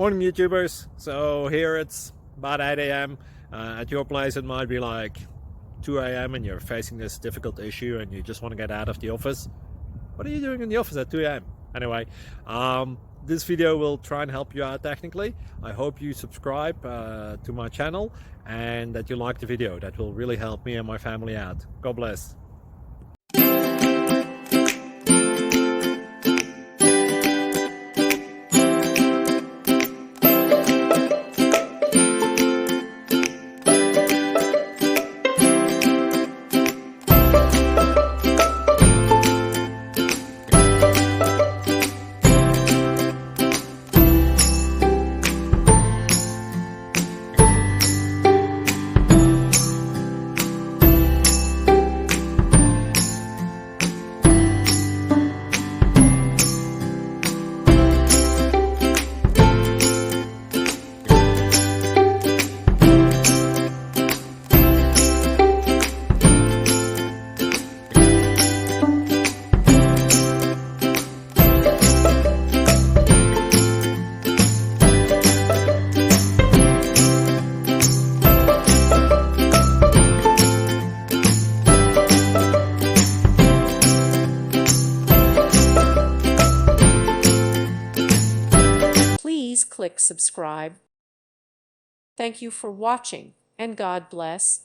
Morning YouTubers. So here it's about 8 a.m. At your place it might be like 2 a.m. and you're facing this difficult issue and you just want to get out of the office. What are you doing in the office at 2 a.m.? Anyway, this video will try and help you out technically. I hope you subscribe to my channel and that you like the video. That will really help me and my family out. God bless. Please click subscribe. Thank you for watching, and God bless.